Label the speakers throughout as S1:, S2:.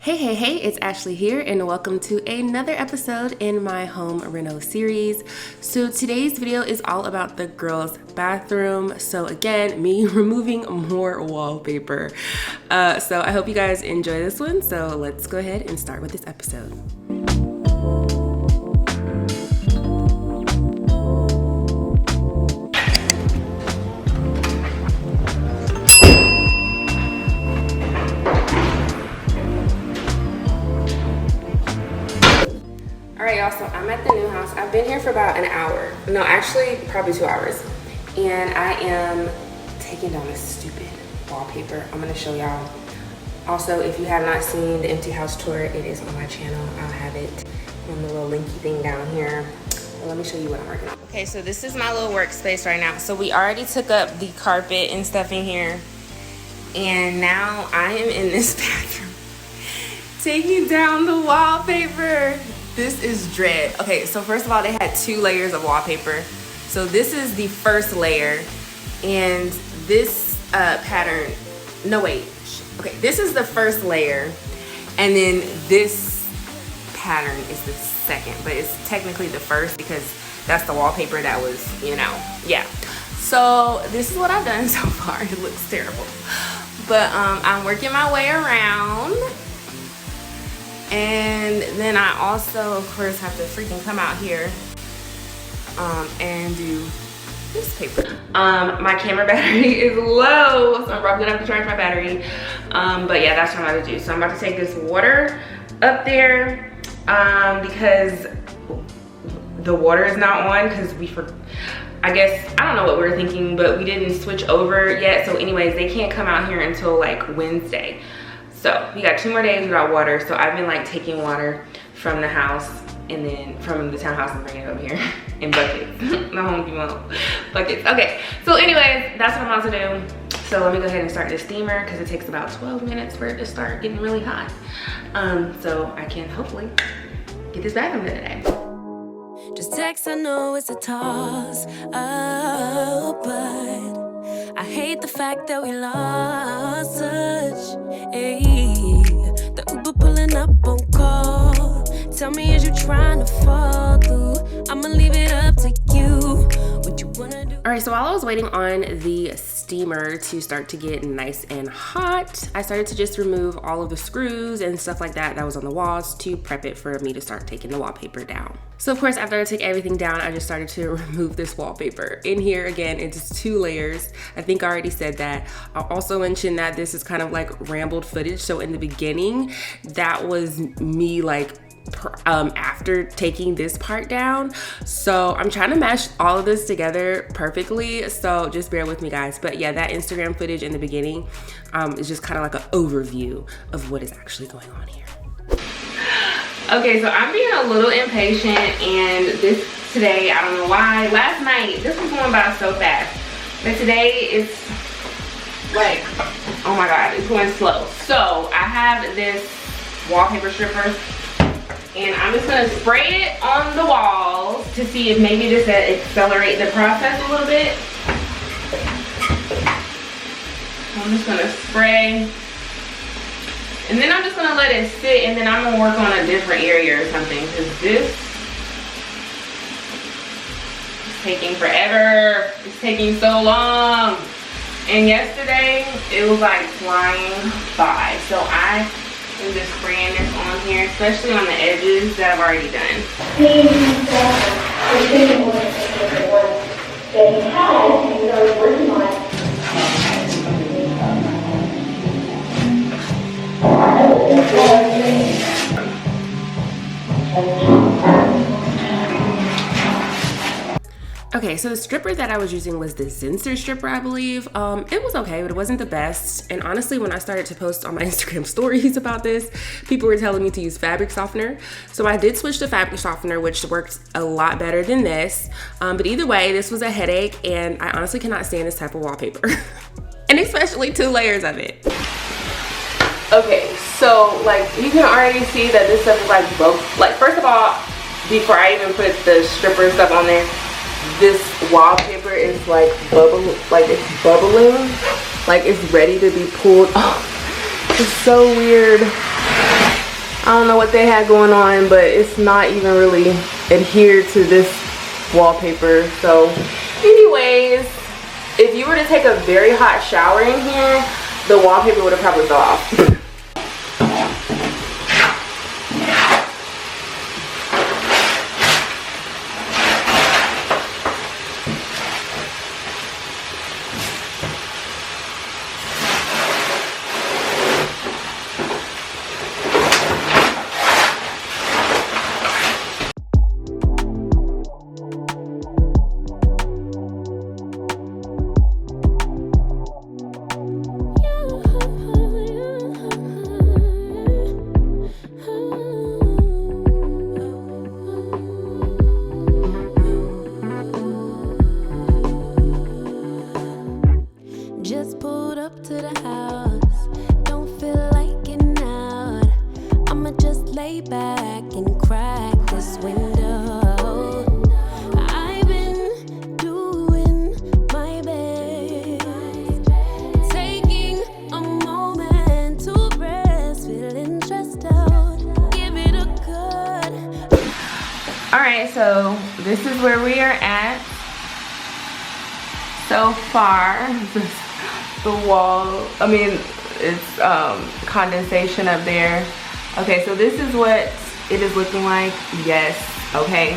S1: Hey, it's Ashley here, and welcome to another episode in my home Reno series. So today's video is all about the girls' bathroom. So again, me removing more wallpaper. So I hope you guys enjoy this one. So let's go ahead and start with this episode. Alright y'all, so I'm at the new house. I've been here for about an hour. No, actually probably 2 hours. And I am taking down a stupid wallpaper. I'm gonna show y'all. Also, if you have not seen the empty house tour, it is on my channel. I'll have it on the little linky thing down here. But let me show you what I'm working on. Okay, so this is my little workspace right now. So we already took up the carpet and stuff in here. And now I am in this bathroom taking down the wallpaper. This is dread. Okay, so first of all, they had 2 layers of wallpaper. So this is the first layer, and this pattern, no wait, okay, this is the first layer, and then this pattern is the second, but it's technically the first because that's the wallpaper that was, yeah. So this is what I've done so far. It looks terrible, but I'm working my way around. And then I also, of course, have to freaking come out here and do this paper. My camera battery is low, so I'm probably gonna have to charge my battery. But yeah, that's what I'm about to do. So I'm about to take this water up there because the water is not on because I guess, I don't know what we were thinking, but we didn't switch over yet. So anyways, they can't come out here until like Wednesday. So we got 2 more days without water. So I've been like taking water from the house and then from the townhouse and bringing it over here in buckets. The Home Depot buckets. Okay, so anyways, that's what I'm about to do. So let me go ahead and start the steamer because it takes about 12 minutes for it to start getting really hot. So I can hopefully get this bathroom done today.
S2: Just text, I know it's a toss up, but I hate the fact that we lost touch. Ayy, the Uber pulling up on call. Tell me, is you trying to fall through? I'ma leave it up to you. What you wanna do?
S1: All right, so while I was waiting on the steamer to start to get nice and hot, I started to just remove all of the screws and stuff like that was on the walls to prep it for me to start taking the wallpaper down. So of course, after I took everything down, I just started to remove this wallpaper. In here, again, it's 2 layers. I think I already said that. I'll also mention that this is kind of like rambled footage. So in the beginning, that was me like after taking this part down. So I'm trying to mash all of this together perfectly. So just bear with me, guys. But yeah, that Instagram footage in the beginning is just kind of like an overview of what is actually going on here. Okay, so I'm being a little impatient, and this today, I don't know why. Last night, this was going by so fast. But today, it's like, oh my God, it's going slow. So I have this wallpaper stripper, and I'm just gonna spray it on the walls to see if maybe this will accelerate the process a little bit. I'm just gonna spray. And then I'm just gonna let it sit, and then I'm gonna work on a different area or something, because this is taking forever. It's taking so long. And yesterday, it was like flying by. So I am just spraying this on here, especially on the edges that I've already done. Okay, so the stripper that I was using was the Zinsser stripper, I believe. It was okay, but it wasn't the best. And honestly, when I started to post on my Instagram stories about this, people were telling me to use fabric softener. So I did switch to fabric softener, which worked a lot better than this. But either way, this was a headache, and I honestly cannot stand this type of wallpaper. And especially 2 layers of it. Okay, so like you can already see that this stuff is like both. Like first of all, before I even put the stripper stuff on there, this wallpaper is like it's bubbling, like it's ready to be pulled off. It's so weird. I don't know what they had going on, but it's not even really adhered to this wallpaper. So anyways, if you were to take a very hot shower in here, the wallpaper would have probably fell off.
S2: Just pulled up to the house, don't feel like getting out. I'ma just lay back and crack this window. I've been doing my best, taking a moment to rest, feeling stressed out. Give it a good.
S1: Alright, so this is where we are at so far. The wall, I mean, it's condensation up there. Okay, so this is what it is looking like. Yes, okay,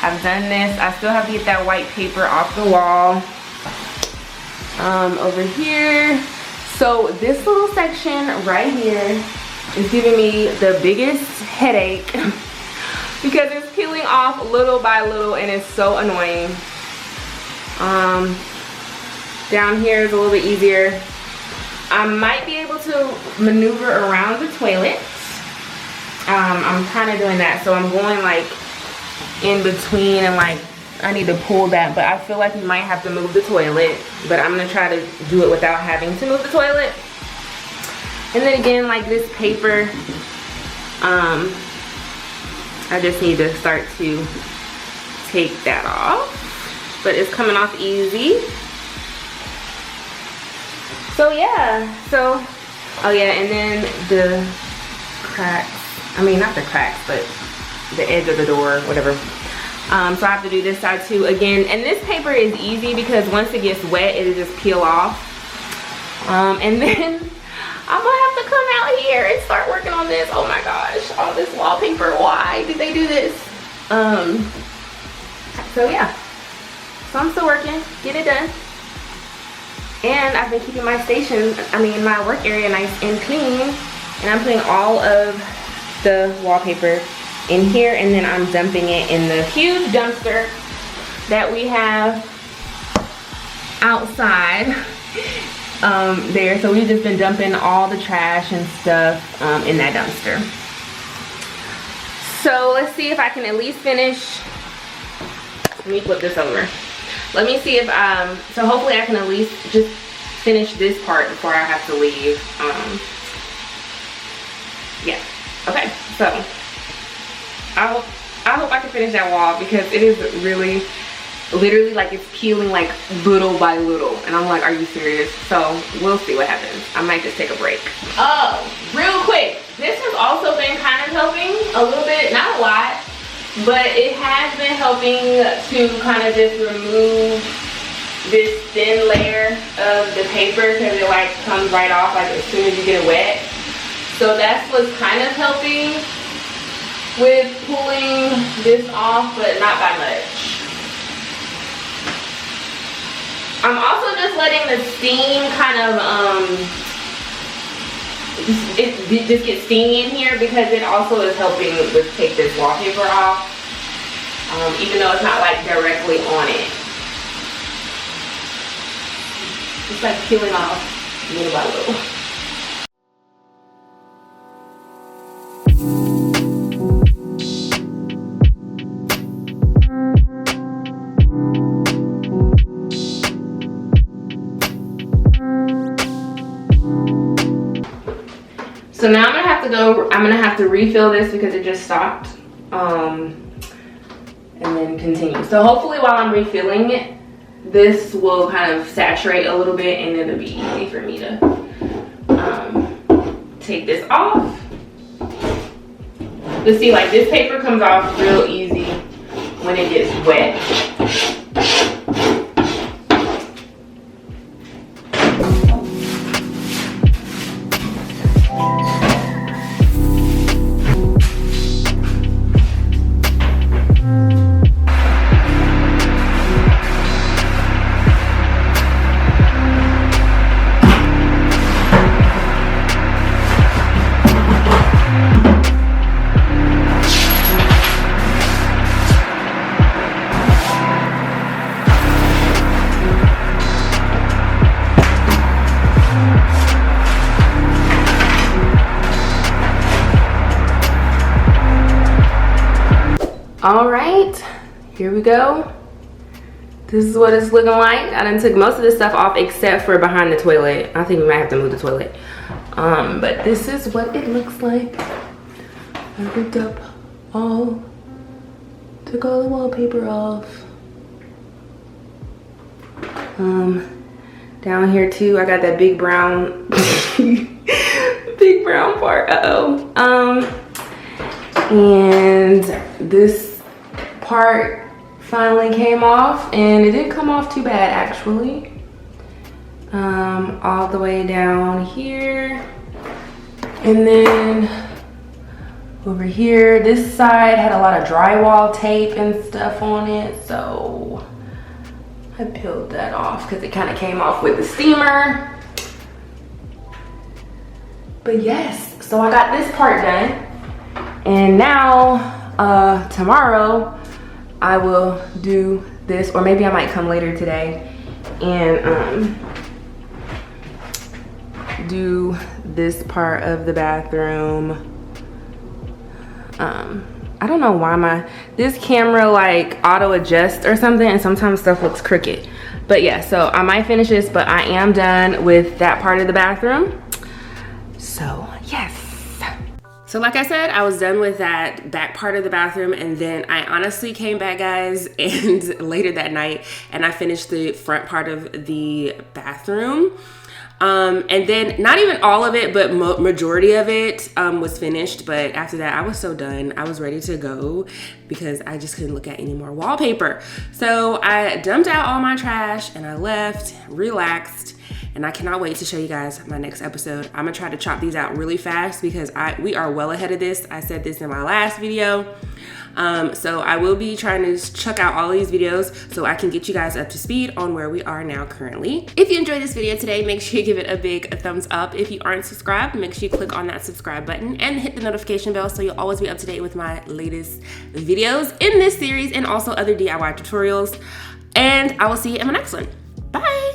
S1: I've done this. I still have to get that white paper off the wall. Over here, so this little section right here is giving me the biggest headache because it's peeling off little by little and it's so annoying. Down here is a little bit easier. I might be able to maneuver around the toilet. I'm kind of doing that, so I'm going like in between and like I need to pull that, but I feel like we might have to move the toilet, but I'm gonna try to do it without having to move the toilet. And then again, like this paper, I just need to start to take that off, but it's coming off easy. So yeah, so, oh yeah, and then the cracks, I mean not the cracks, but the edge of the door, whatever. So I have to do this side too again, and this paper is easy because once it gets wet, it'll just peel off. And then I'm gonna have to come out here and start working on this. Oh my gosh, all this wallpaper, why did they do this? So yeah, so I'm still working, get it done. And I've been keeping my station, my work area nice and clean. And I'm putting all of the wallpaper in here, and then I'm dumping it in the huge dumpster that we have outside there. So we've just been dumping all the trash and stuff in that dumpster. So let's see if I can at least finish. Let me flip this over. Let me see if, so hopefully I can at least just finish this part before I have to leave. Yeah, okay, so I hope I can finish that wall because it is really, literally like it's peeling like little by little. And I'm like, are you serious? So we'll see what happens. I might just take a break. Oh, real quick, this has also been kind of helping a little bit, not a lot. But it has been helping to kind of just remove this thin layer of the paper because it like comes right off like as soon as you get it wet. So that's what's kind of helping with pulling this off, but not by much. I'm also just letting the steam kind of it just gets steamy in here because it also is helping with take this wallpaper off, even though it's not like directly on it. It's like peeling off little by little. So now I'm gonna have to refill this because it just stopped. And then continue. So hopefully while I'm refilling it, this will kind of saturate a little bit and it'll be easy for me to take this off. But see, like this paper comes off real easy when it gets wet. All right, here we go. This is what it's looking like. I done took most of this stuff off except for behind the toilet. I think we might have to move the toilet. But this is what it looks like. I ripped up took all the wallpaper off. Down here too, I got that big brown, big brown part, and this part finally came off, and it didn't come off too bad actually. All the way down here, and then over here, this side had a lot of drywall tape and stuff on it, so I peeled that off because it kind of came off with the steamer. But yes, so I got this part done, and now tomorrow I will do this, or maybe I might come later today and do this part of the bathroom. I don't know why this camera like auto adjusts or something, and sometimes stuff looks crooked. But yeah, so I might finish this, but I am done with that part of the bathroom. So yes. So like I said, I was done with that back part of the bathroom, and then I honestly came back, guys, and later that night, and I finished the front part of the bathroom. And then not even all of it, but majority of it was finished. But after that, I was so done. I was ready to go because I just couldn't look at any more wallpaper. So I dumped out all my trash and I left, relaxed, and I cannot wait to show you guys my next episode. I'm gonna try to chop these out really fast because we are well ahead of this. I said this in my last video. So I will be trying to chuck out all these videos so I can get you guys up to speed on where we are now currently. If you enjoyed this video today, make sure you give it a big thumbs up. If you aren't subscribed, make sure you click on that subscribe button and hit the notification bell so you'll always be up to date with my latest videos in this series and also other DIY tutorials. And I will see you in my next one. Bye.